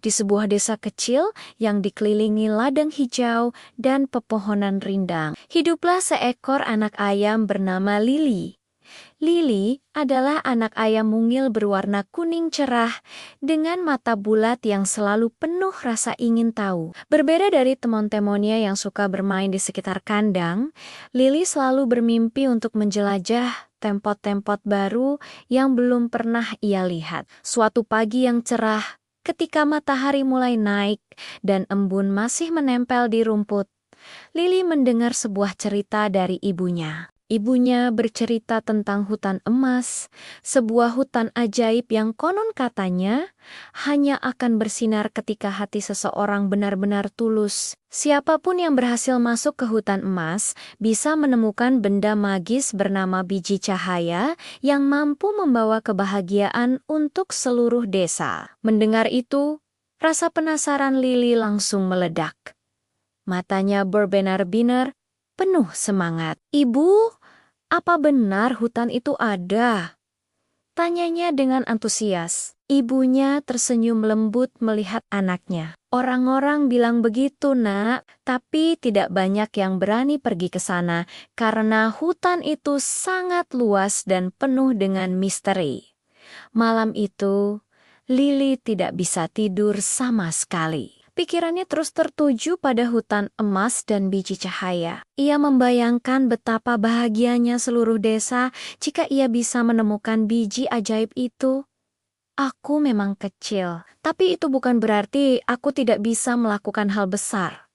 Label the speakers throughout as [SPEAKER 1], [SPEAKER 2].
[SPEAKER 1] di sebuah desa kecil yang dikelilingi ladang hijau dan pepohonan rindang. Hiduplah seekor anak ayam bernama Lily. Lily adalah anak ayam mungil berwarna kuning cerah dengan mata bulat yang selalu penuh rasa ingin tahu. Berbeda dari teman-temannya yang suka bermain di sekitar kandang, Lily selalu bermimpi untuk menjelajah tempat-tempat baru yang belum pernah ia lihat. Suatu pagi yang cerah, ketika matahari mulai naik dan embun masih menempel di rumput, Lily mendengar sebuah cerita dari ibunya. Ibunya bercerita tentang hutan emas, sebuah hutan ajaib yang konon katanya hanya akan bersinar ketika hati seseorang benar-benar tulus. Siapapun yang berhasil masuk ke hutan emas bisa menemukan benda magis bernama biji cahaya yang mampu membawa kebahagiaan untuk seluruh desa. Mendengar itu, rasa penasaran Lily langsung meledak. Matanya berbinar-binar, penuh semangat. "Ibu, apa benar hutan itu ada?" tanyanya dengan antusias. Ibunya tersenyum lembut melihat anaknya. "Orang-orang bilang begitu, Nak, tapi tidak banyak yang berani pergi ke sana karena hutan itu sangat luas dan penuh dengan misteri." Malam itu, Lily tidak bisa tidur sama sekali. Pikirannya terus tertuju pada hutan emas dan biji cahaya. Ia membayangkan betapa bahagianya seluruh desa jika ia bisa menemukan biji ajaib itu. "Aku memang kecil, tapi itu bukan berarti aku tidak bisa melakukan hal besar,"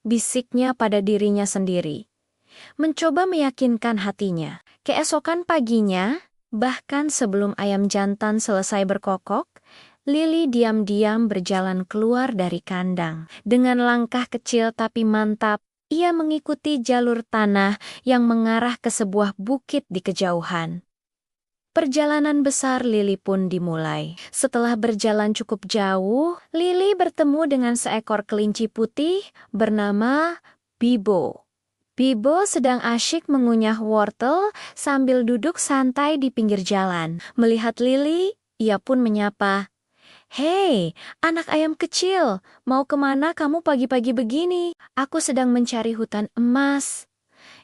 [SPEAKER 1] bisiknya pada dirinya sendiri. Mencoba meyakinkan hatinya. Keesokan paginya, bahkan sebelum ayam jantan selesai berkokok, Lily diam-diam berjalan keluar dari kandang. Dengan langkah kecil tapi mantap, ia mengikuti jalur tanah yang mengarah ke sebuah bukit di kejauhan. Perjalanan besar Lily pun dimulai. Setelah berjalan cukup jauh, Lily bertemu dengan seekor kelinci putih bernama Bibo. Bibo sedang asyik mengunyah wortel sambil duduk santai di pinggir jalan. Melihat Lily, ia pun menyapa. "Hei, anak ayam kecil, mau kemana kamu pagi-pagi begini?" "Aku sedang mencari hutan emas,"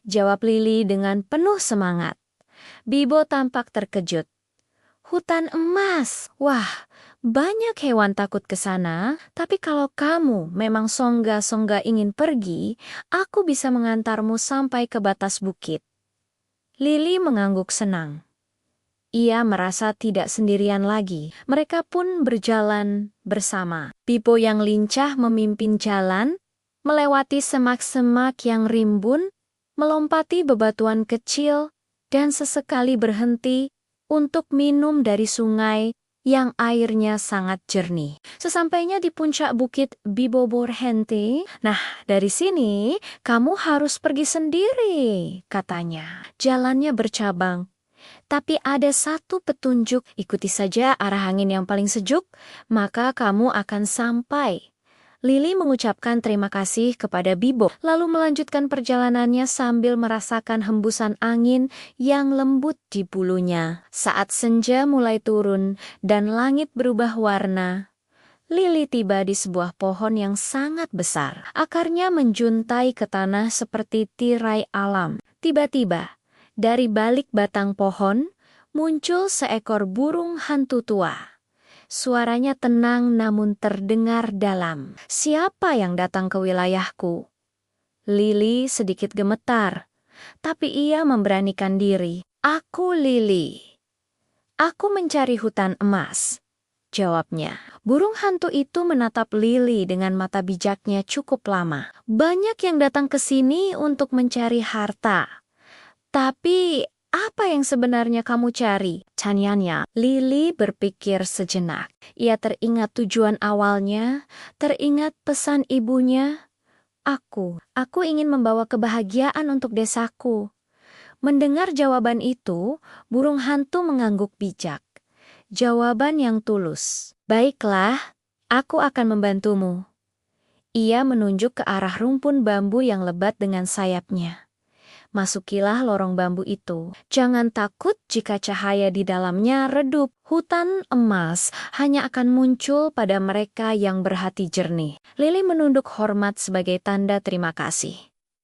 [SPEAKER 1] jawab Lily dengan penuh semangat. Bibo tampak terkejut. "Hutan emas? Wah, banyak hewan takut ke sana, tapi kalau kamu memang songga-songga ingin pergi, aku bisa mengantarmu sampai ke batas bukit." Lily mengangguk senang. Ia merasa tidak sendirian lagi. Mereka pun berjalan bersama. Bibo yang lincah memimpin jalan, melewati semak-semak yang rimbun, melompati bebatuan kecil, dan sesekali berhenti untuk minum dari sungai yang airnya sangat jernih. Sesampainya di puncak bukit Bibo berhenti. "Nah, dari sini kamu harus pergi sendiri," katanya. Jalannya bercabang. Tapi ada satu petunjuk, ikuti saja arah angin yang paling sejuk, maka kamu akan sampai. Lily mengucapkan terima kasih kepada Bibo, lalu melanjutkan perjalanannya sambil merasakan hembusan angin yang lembut di bulunya. Saat senja mulai turun dan langit berubah warna, Lily tiba di sebuah pohon yang sangat besar. Akarnya menjuntai ke tanah seperti tirai alam. Tiba-tiba, dari balik batang pohon, muncul seekor burung hantu tua. Suaranya tenang namun terdengar dalam. "Siapa yang datang ke wilayahku?" Lily sedikit gemetar, tapi ia memberanikan diri. "Aku Lily. Aku mencari hutan emas," jawabnya. Burung hantu itu menatap Lily dengan mata bijaknya cukup lama. "Banyak yang datang ke sini untuk mencari harta. Tapi apa yang sebenarnya kamu cari?" tanyanya. Lily berpikir sejenak. Ia teringat tujuan awalnya, teringat pesan ibunya. Aku ingin membawa kebahagiaan untuk desaku." Mendengar jawaban itu, burung hantu mengangguk bijak. Jawaban yang tulus. "Baiklah, aku akan membantumu." Ia menunjuk ke arah rumpun bambu yang lebat dengan sayapnya. Masukilah lorong bambu itu. Jangan takut jika cahaya di dalamnya redup. Hutan emas hanya akan muncul pada mereka yang berhati jernih. Lili menunduk hormat sebagai tanda terima kasih.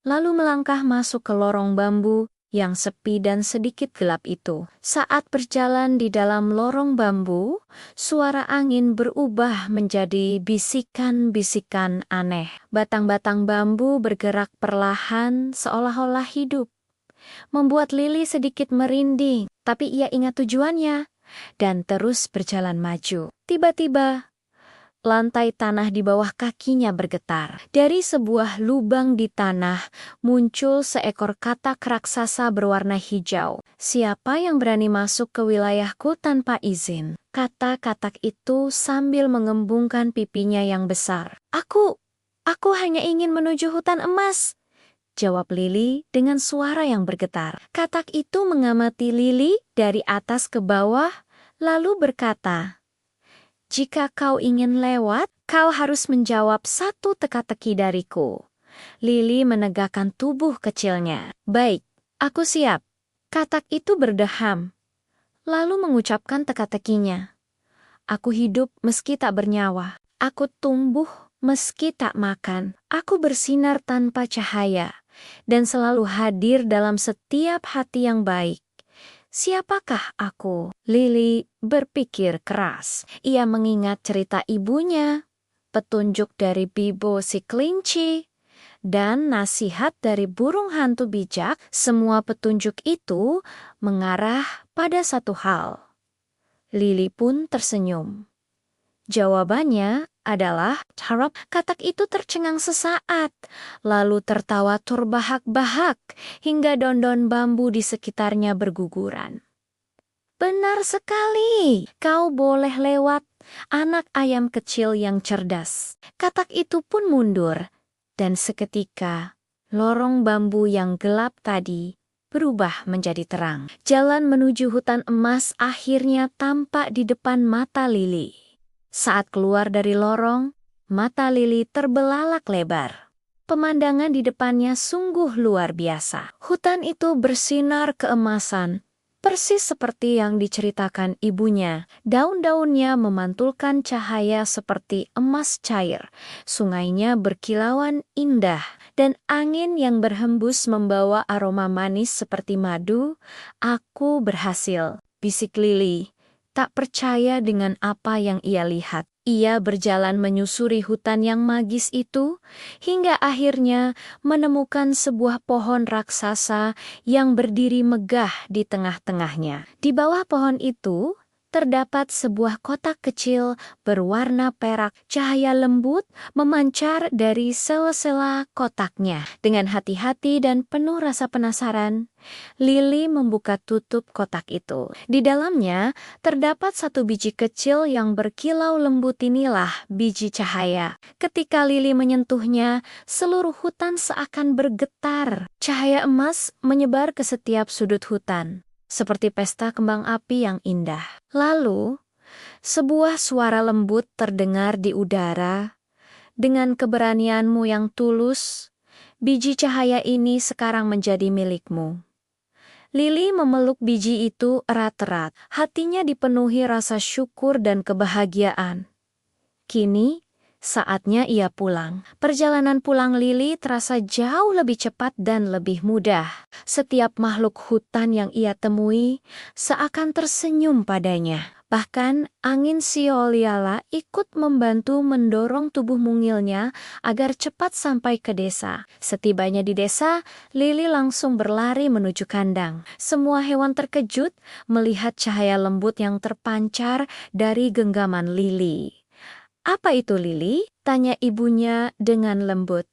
[SPEAKER 1] Lalu melangkah masuk ke lorong bambu yang sepi dan sedikit gelap itu. Saat berjalan di dalam lorong bambu, suara angin berubah menjadi bisikan-bisikan aneh. Batang-batang bambu bergerak perlahan seolah-olah hidup. Membuat Lili sedikit merinding, tapi ia ingat tujuannya dan terus berjalan maju. Tiba-tiba, lantai tanah di bawah kakinya bergetar. Dari sebuah lubang di tanah, muncul seekor katak raksasa berwarna hijau. Siapa yang berani masuk ke wilayahku tanpa izin? Kata katak itu sambil mengembungkan pipinya yang besar. Aku hanya ingin menuju hutan emas, jawab Lili dengan suara yang bergetar. Katak itu mengamati Lili dari atas ke bawah, lalu berkata, "Jika kau ingin lewat, kau harus menjawab satu teka-teki dariku." Lili menegakkan tubuh kecilnya. "Baik, aku siap." Katak itu berdeham, lalu mengucapkan teka-tekinya. "Aku hidup meski tak bernyawa. Aku tumbuh meski tak makan. Aku bersinar tanpa cahaya dan selalu hadir dalam setiap hati yang baik. Siapakah aku?" Lili berpikir keras. Ia mengingat cerita ibunya, petunjuk dari Bibo si kelinci, dan nasihat dari burung hantu bijak. Semua petunjuk itu mengarah pada satu hal. Lili pun tersenyum. Jawabannya adalah harap. Katak itu tercengang sesaat, lalu tertawa terbahak-bahak hingga daun-daun bambu di sekitarnya berguguran. "Benar sekali, kau boleh lewat, anak ayam kecil yang cerdas." Katak itu pun mundur, dan seketika lorong bambu yang gelap tadi berubah menjadi terang. Jalan menuju hutan emas akhirnya tampak di depan mata Lili. Saat keluar dari lorong, mata Lili terbelalak lebar. Pemandangan di depannya sungguh luar biasa. Hutan itu bersinar keemasan, persis seperti yang diceritakan ibunya. Daun-daunnya memantulkan cahaya seperti emas cair. Sungainya berkilauan indah, dan angin yang berhembus membawa aroma manis seperti madu. "Aku berhasil," bisik Lili, tak percaya dengan apa yang ia lihat. Ia berjalan menyusuri hutan yang magis itu, hingga akhirnya menemukan sebuah pohon raksasa yang berdiri megah di tengah-tengahnya. Di bawah pohon itu, terdapat sebuah kotak kecil berwarna perak. Cahaya lembut memancar dari sela-sela kotaknya. Dengan hati-hati dan penuh rasa penasaran, Lili membuka tutup kotak itu. Di dalamnya terdapat satu biji kecil yang berkilau lembut. Inilah biji cahaya. Ketika Lili menyentuhnya, seluruh hutan seakan bergetar. Cahaya emas menyebar ke setiap sudut hutan, seperti pesta kembang api yang indah. Lalu, sebuah suara lembut terdengar di udara. "Dengan keberanianmu yang tulus, biji cahaya ini sekarang menjadi milikmu." Lili memeluk biji itu erat-erat. Hatinya dipenuhi rasa syukur dan kebahagiaan. Kini, saatnya ia pulang. Perjalanan pulang Lili terasa jauh lebih cepat dan lebih mudah. Setiap makhluk hutan yang ia temui seakan tersenyum padanya. Bahkan angin Sioliala ikut membantu mendorong tubuh mungilnya agar cepat sampai ke desa. Setibanya di desa, Lili langsung berlari menuju kandang. Semua hewan terkejut melihat cahaya lembut yang terpancar dari genggaman Lili. "Apa itu, Lili?" tanya ibunya dengan lembut.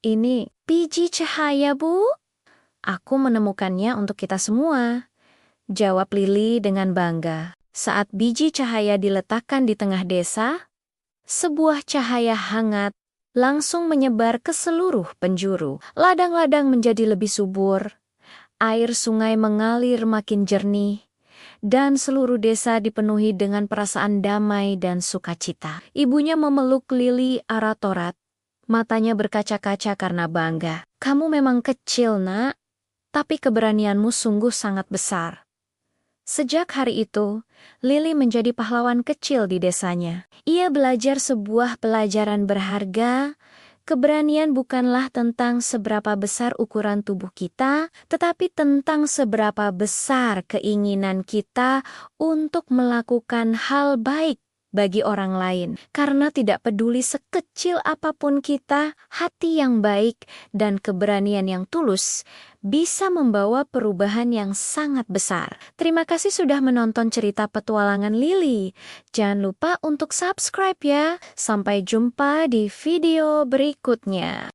[SPEAKER 1] "Ini biji cahaya, Bu. Aku menemukannya untuk kita semua," jawab Lili dengan bangga. Saat biji cahaya diletakkan di tengah desa, sebuah cahaya hangat langsung menyebar ke seluruh penjuru. Ladang-ladang menjadi lebih subur, air sungai mengalir makin jernih, dan seluruh desa dipenuhi dengan perasaan damai dan sukacita. Ibunya memeluk Lili erat-erat, matanya berkaca-kaca karena bangga. "Kamu memang kecil, Nak, tapi keberanianmu sungguh sangat besar. Sejak hari itu, Lily menjadi pahlawan kecil di desanya. Ia belajar sebuah pelajaran berharga. Keberanian bukanlah tentang seberapa besar ukuran tubuh kita, tetapi tentang seberapa besar keinginan kita untuk melakukan hal baik bagi orang lain. Karena tidak peduli sekecil apapun kita, hati yang baik dan keberanian yang tulus bisa membawa perubahan yang sangat besar. Terima kasih sudah menonton cerita petualangan Lily. Jangan lupa untuk subscribe ya. Sampai jumpa di video berikutnya.